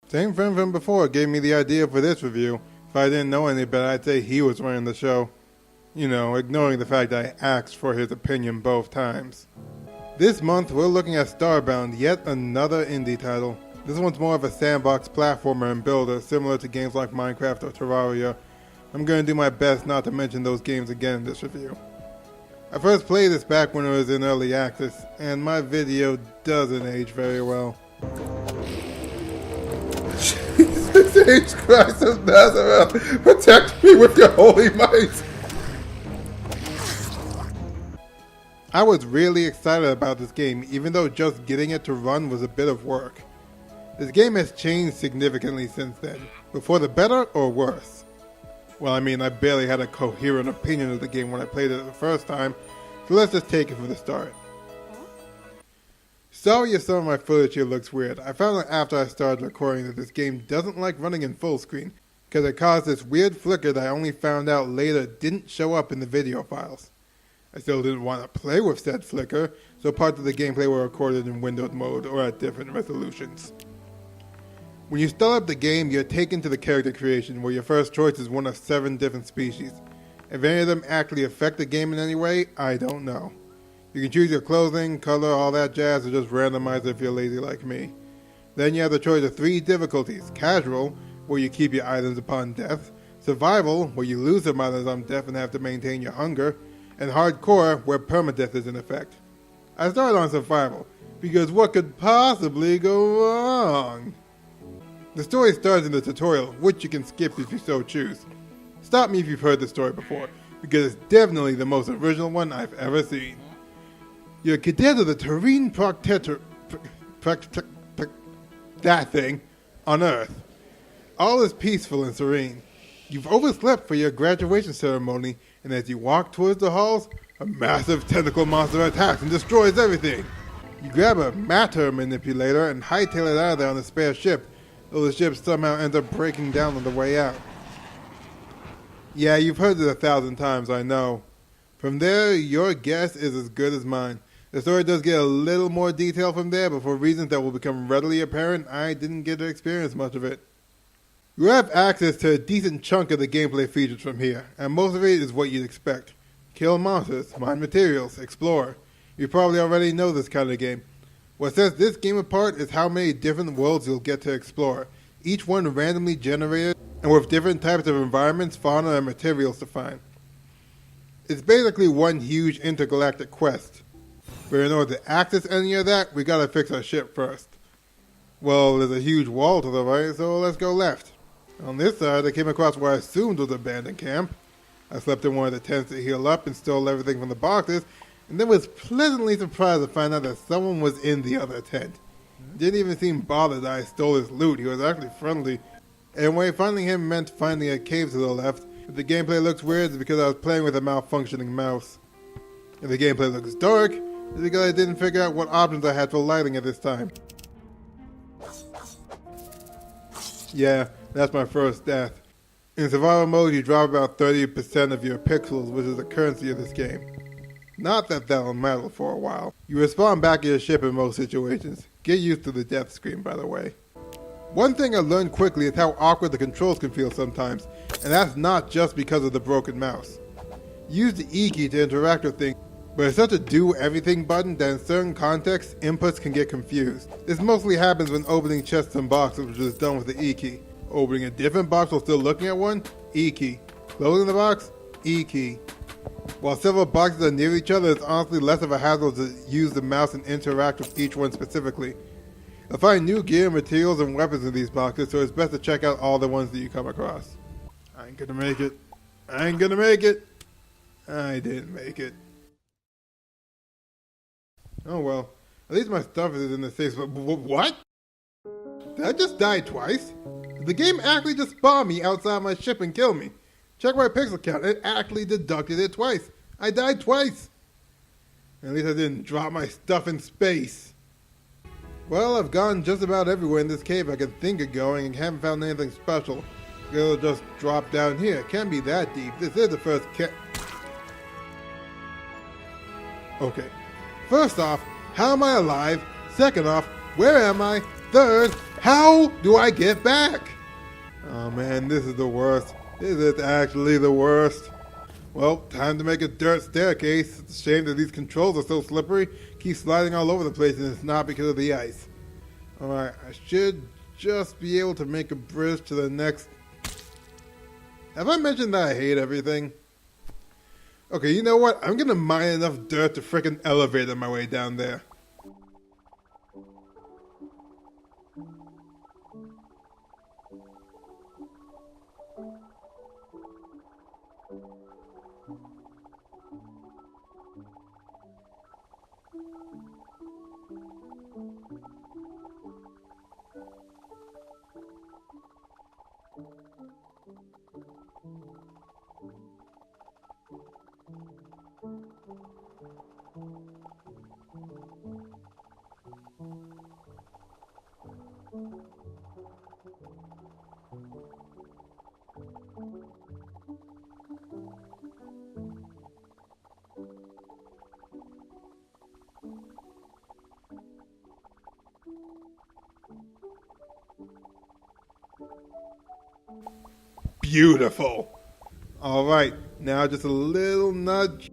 Same friend from before gave me the idea for this review. If I didn't know any better, I'd say he was running the show. You know, ignoring the fact I asked for his opinion both times. This month, we're looking at Starbound, yet another indie title. This one's more of a sandbox platformer and builder, similar to games like Minecraft or Terraria. I'm going to do my best not to mention those games again in this review. I first played this back when it was in early access, and my video doesn't age very well. Jesus Christ of Nazareth, protect me with your holy might! I was really excited about this game, even though just getting it to run was a bit of work. This game has changed significantly since then, but for the better or worse? Well, I mean, I barely had a coherent opinion of the game when I played it the first time, so let's just take it from the start. Sorry if some of my footage here looks weird. I found out after I started recording that this game doesn't like running in full screen, because it caused this weird flicker that I only found out later didn't show up in the video files. I still didn't want to play with said flicker, so parts of the gameplay were recorded in windowed mode or at different resolutions. When you start up the game, you're taken to the character creation, where your first choice is one of 7 different species. If any of them actually affect the game in any way, I don't know. You can choose your clothing, color, all that jazz, or just randomize it if you're lazy like me. Then you have the choice of 3 difficulties: casual, where you keep your items upon death; survival, where you lose some items on death and have to maintain your hunger; and hardcore, where permadeath is in effect. I started on survival, because what could possibly go wrong? The story starts in the tutorial, which you can skip if you so choose. Stop me if you've heard the story before, because it's definitely the most original one I've ever seen. You're a cadet of the Terrene that thing, on Earth. All is peaceful and serene. You've overslept for your graduation ceremony, and as you walk towards the halls, a massive tentacle monster attacks and destroys everything. You grab a matter manipulator and hightail it out of there on a spare ship, though the ship somehow ends up breaking down on the way out. Yeah, you've heard it 1,000 times, I know. From there, your guess is as good as mine. The story does get a little more detailed from there, but for reasons that will become readily apparent, I didn't get to experience much of it. You have access to a decent chunk of the gameplay features from here, and most of it is what you'd expect. Kill monsters, mine materials, explore. You probably already know this kind of game. What sets this game apart is how many different worlds you'll get to explore, each one randomly generated and with different types of environments, fauna, and materials to find. It's basically one huge intergalactic quest, but in order to access any of that, we gotta fix our ship first. Well, there's a huge wall to the right, so let's go left. On this side, I came across what I assumed was an abandoned camp. I slept in one of the tents to heal up and stole everything from the boxes, and then was pleasantly surprised to find out that someone was in the other tent. Didn't even seem bothered that I stole his loot. He was actually friendly. Anyway, finding him meant finding a cave to the left. If the gameplay looks weird, it's because I was playing with a malfunctioning mouse. If the gameplay looks dark, it's because I didn't figure out what options I had for lighting at this time. Yeah, that's my first death. In survival mode, you drop about 30% of your pixels, which is the currency of this game. Not that that'll matter for a while. You respawn back at your ship in most situations. Get used to the death screen, by the way. One thing I learned quickly is how awkward the controls can feel sometimes, and that's not just because of the broken mouse. Use the E key to interact with things, but it's such a do everything button that in certain contexts, inputs can get confused. This mostly happens when opening chests and boxes, which is done with the E key. Opening a different box while still looking at one, E key. Closing the box, E key. While several boxes are near each other, it's honestly less of a hassle to use the mouse and interact with each one specifically. You'll find new gear, materials, and weapons in these boxes, so it's best to check out all the ones that you come across. I ain't gonna make it. I ain't gonna make it. I didn't make it. Oh well, at least my stuff is in the safe spot. What? Did I just die twice? Did the game actually just spawn me outside my ship and kill me? Check my pixel count, it actually deducted it twice. I died twice. At least I didn't drop my stuff in space. Well, I've gone just about everywhere in this cave I could think of going and haven't found anything special. It'll just drop down here. It can't be that deep. This is the first First off, how am I alive? Second off, where am I? Third, How do I get back? Oh man, this is the worst. This is actually the worst. Well, time to make a dirt staircase. It's a shame that these controls are so slippery. Keep sliding all over the place, and it's not because of the ice. Alright, I should just be able to make a bridge to the next... Have I mentioned that I hate everything? Okay, you know what? I'm gonna mine enough dirt to frickin' elevate my way down there. Beautiful. Alright, now just a little nudge.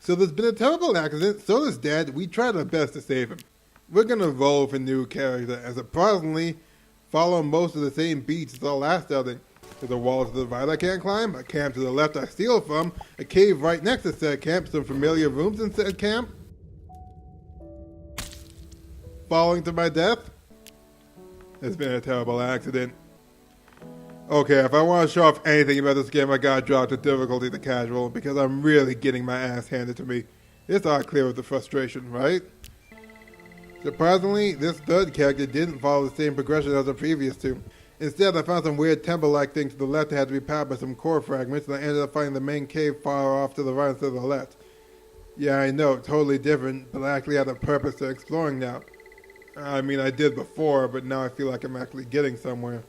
So there's been a terrible accident, Soda's dead, we tried our best to save him. We're gonna roll with a new character, and surprisingly, follow most of the same beats as our last outing. There's a wall to the right I can't climb, a camp to the left I steal from, a cave right next to said camp, some familiar rooms in said camp. Falling to my death. It's been a terrible accident. Okay, if I want to show off anything about this game, I gotta drop the difficulty to casual, because I'm really getting my ass handed to me. It's all clear with the frustration, right? Surprisingly, this third character didn't follow the same progression as the previous two. Instead, I found some weird temple-like thing to the left that had to be powered by some core fragments, and I ended up finding the main cave far off to the right instead of the left. Yeah, I know, totally different, but I actually have a purpose to exploring now. I mean, I did before, but now I feel like I'm actually getting somewhere.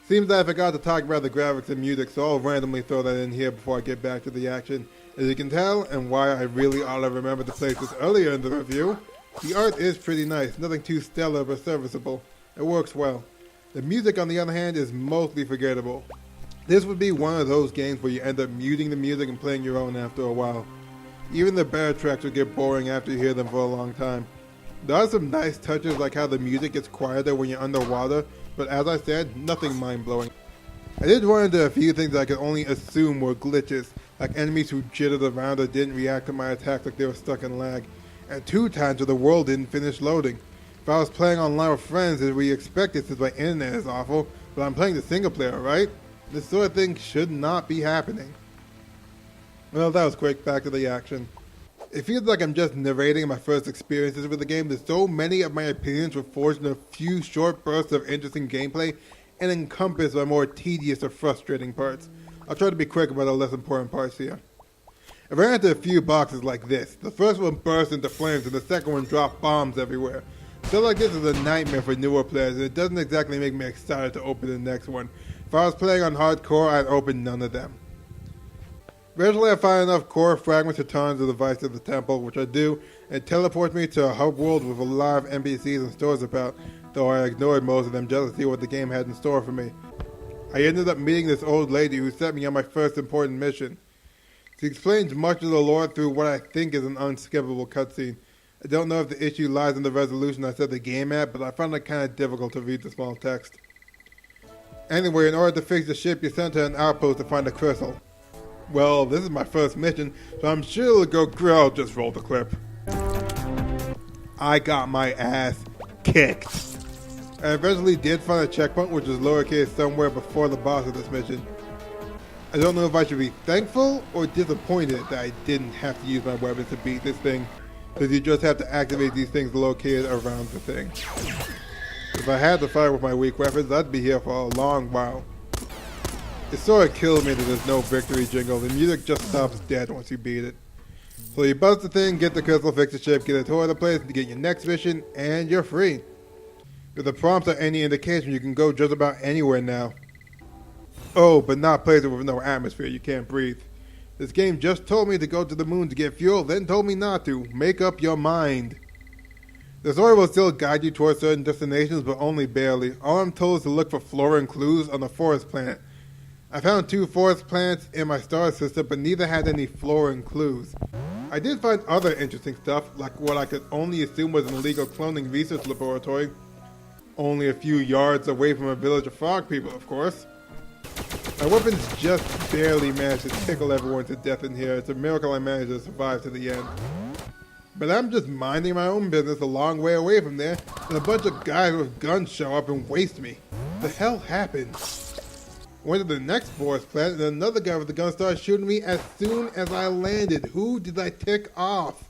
Seems that I forgot to talk about the graphics and music, so I'll randomly throw that in here before I get back to the action. As you can tell, and why I really ought to remember to place this earlier in the review, the art is pretty nice, nothing too stellar but serviceable. It works well. The music, on the other hand, is mostly forgettable. This would be one of those games where you end up muting the music and playing your own after a while. Even the better tracks would get boring after you hear them for a long time. There are some nice touches like how the music gets quieter when you're underwater, but as I said, nothing mind-blowing. I did run into a few things I could only assume were glitches, like enemies who jittered around or didn't react to my attacks like they were stuck in lag, and 2 times where the world didn't finish loading. If I was playing online with friends, as we expected since my internet is awful, but I'm playing the single player, right? This sort of thing should not be happening. Well, that was quick, back to the action. It feels like I'm just narrating my first experiences with the game, that so many of my opinions were forged in a few short bursts of interesting gameplay and encompassed by more tedious or frustrating parts. I'll try to be quick about the less important parts here. I ran into a few boxes like this. The first one burst into flames and the second one dropped bombs everywhere. Stuff like this is a nightmare for newer players, and it doesn't exactly make me excited to open the next one. If I was playing on hardcore, I'd open none of them. Eventually I find enough core fragments to turn to the device of the temple, which I do, and it teleports me to a hub world with a lot of NPCs and stores about, though I ignored most of them just to see what the game had in store for me. I ended up meeting this old lady who set me on my first important mission. She explains much of the lore through what I think is an unskippable cutscene. I don't know if the issue lies in the resolution I set the game at, but I found it kind of difficult to read the small text. Anyway, in order to fix the ship, you're sent to an outpost to find a crystal. Well, this is my first mission, so I'm sure it'll go great. I'll just roll the clip. I got my ass kicked. I eventually did find a checkpoint, which was lowercase somewhere before the boss of this mission. I don't know if I should be thankful or disappointed that I didn't have to use my weapons to beat this thing, because you just have to activate these things located around the thing. If I had to fight with my weak weapons, I'd be here for a long while. It sort of kills me that there's no victory jingle. The music just stops dead once you beat it. So you bust the thing, get the crystal, fix the ship, get a tour of the place, to get your next mission, and you're free. If the prompts are any indication, you can go just about anywhere now. Oh, but not places with no atmosphere, you can't breathe. This game just told me to go to the moon to get fuel, then told me not to. Make up your mind. The story will still guide you towards certain destinations, but only barely. All I'm told is to look for flora and clues on the forest planet. I found 2 forest planets in my star system, but neither had any flora and clues. I did find other interesting stuff, like what I could only assume was an illegal cloning research laboratory. Only a few yards away from a village of frog people, of course. My weapons just barely managed to tickle everyone to death in here. It's a miracle I managed to survive to the end. But I'm just minding my own business a long way away from there, and a bunch of guys with guns show up and waste me. The hell happened? Went to the next forest planet, and another guy with a gun started shooting me as soon as I landed. Who did I tick off?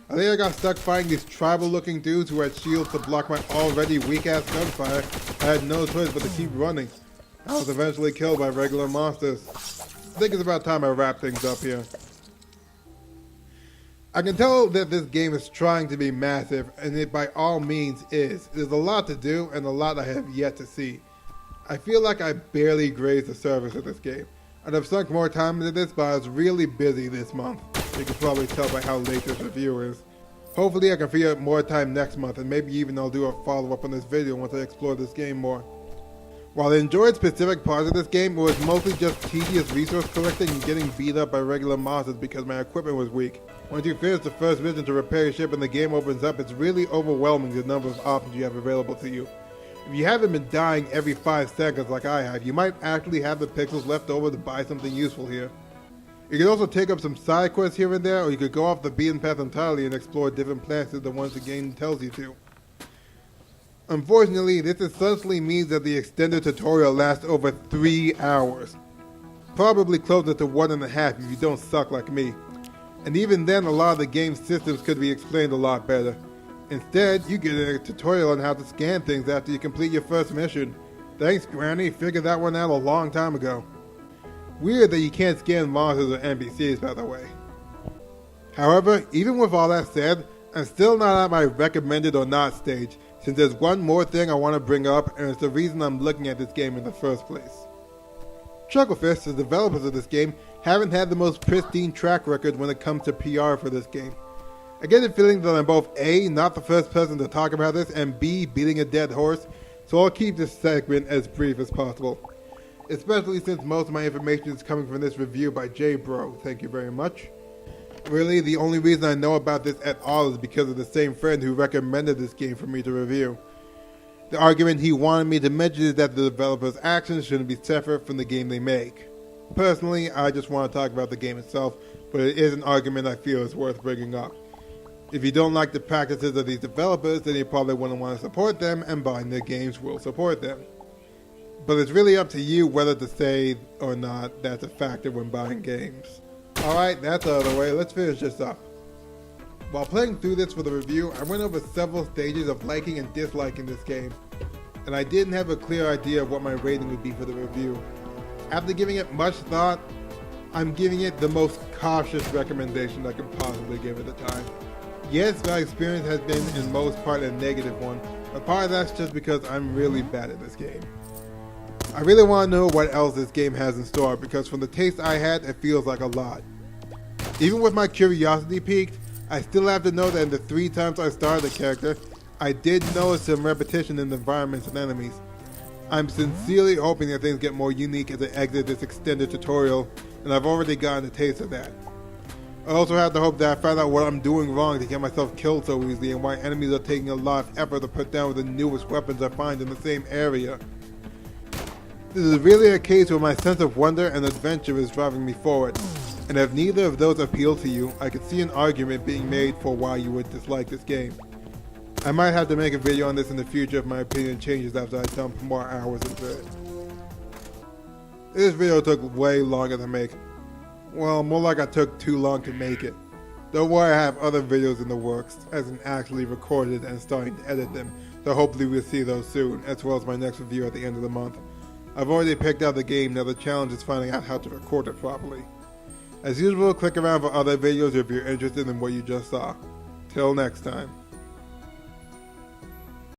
I think I got stuck fighting these tribal-looking dudes who had shields to block my already weak-ass gunfire. I had no choice but to keep running. I was eventually killed by regular monsters. I think it's about time I wrap things up here. I can tell that this game is trying to be massive, and it by all means is. There's a lot to do, and a lot I have yet to see. I feel like I barely grazed the surface of this game. I'd have sunk more time into this, but I was really busy this month. You can probably tell by how late this review is. Hopefully I can free up more time next month, and maybe even I'll do a follow-up on this video once I explore this game more. While I enjoyed specific parts of this game, it was mostly just tedious resource collecting and getting beat up by regular monsters because my equipment was weak. Once you finish the first mission to repair your ship and the game opens up, it's really overwhelming the number of options you have available to you. If you haven't been dying every 5 seconds like I have, you might actually have the pixels left over to buy something useful here. You can also take up some side quests here and there, or you could go off the beaten path entirely and explore different planets than the ones the game tells you to. Unfortunately, this essentially means that the extended tutorial lasts over 3 hours. Probably closer to 1.5 if you don't suck like me. And even then, a lot of the game's systems could be explained a lot better. Instead, you get a tutorial on how to scan things after you complete your first mission. Thanks, Granny, figured that one out a long time ago. Weird that you can't scan monsters or NPCs, by the way. However, even with all that said, I'm still not at my recommended or not stage, since there's one more thing I want to bring up, and it's the reason I'm looking at this game in the first place. Chucklefist, the developers of this game, haven't had the most pristine track record when it comes to PR for this game. I get the feeling that I'm both A, not the first person to talk about this, and B, beating a dead horse, so I'll keep this segment as brief as possible. Especially since most of my information is coming from this review by J-Bro, thank you very much. Really, the only reason I know about this at all is because of the same friend who recommended this game for me to review. The argument he wanted me to mention is that the developers' actions shouldn't be separate from the game they make. Personally, I just want to talk about the game itself, but it is an argument I feel is worth bringing up. If you don't like the practices of these developers, then you probably wouldn't want to support them, and buying their games will support them. But it's really up to you whether to say or not that's a factor when buying games. Alright, that's out of the way, let's finish this up. While playing through this for the review, I went over several stages of liking and disliking this game, and I didn't have a clear idea of what my rating would be for the review. After giving it much thought, I'm giving it the most cautious recommendation I can possibly give at the time. Yes, my experience has been in most part a negative one, but part of that's just because I'm really bad at this game. I really want to know what else this game has in store, because from the taste I had, it feels like a lot. Even with my curiosity peaked, I still have to know that in the 3 times I started the character, I did notice some repetition in the environments and enemies. I'm sincerely hoping that things get more unique as I exit this extended tutorial, and I've already gotten a taste of that. I also have to hope that I find out what I'm doing wrong to get myself killed so easily, and why enemies are taking a lot of effort to put down with the newest weapons I find in the same area. This is really a case where my sense of wonder and adventure is driving me forward, and if neither of those appeal to you, I could see an argument being made for why you would dislike this game. I might have to make a video on this in the future if my opinion changes after I dump more hours into it. This video took way longer to make. Well, more like I took too long to make it. Don't worry, I have other videos in the works, as in actually recorded and starting to edit them, so hopefully we'll see those soon, as well as my next review at the end of the month. I've already picked out the game, now the challenge is finding out how to record it properly. As usual, click around for other videos if you're interested in what you just saw. Till next time.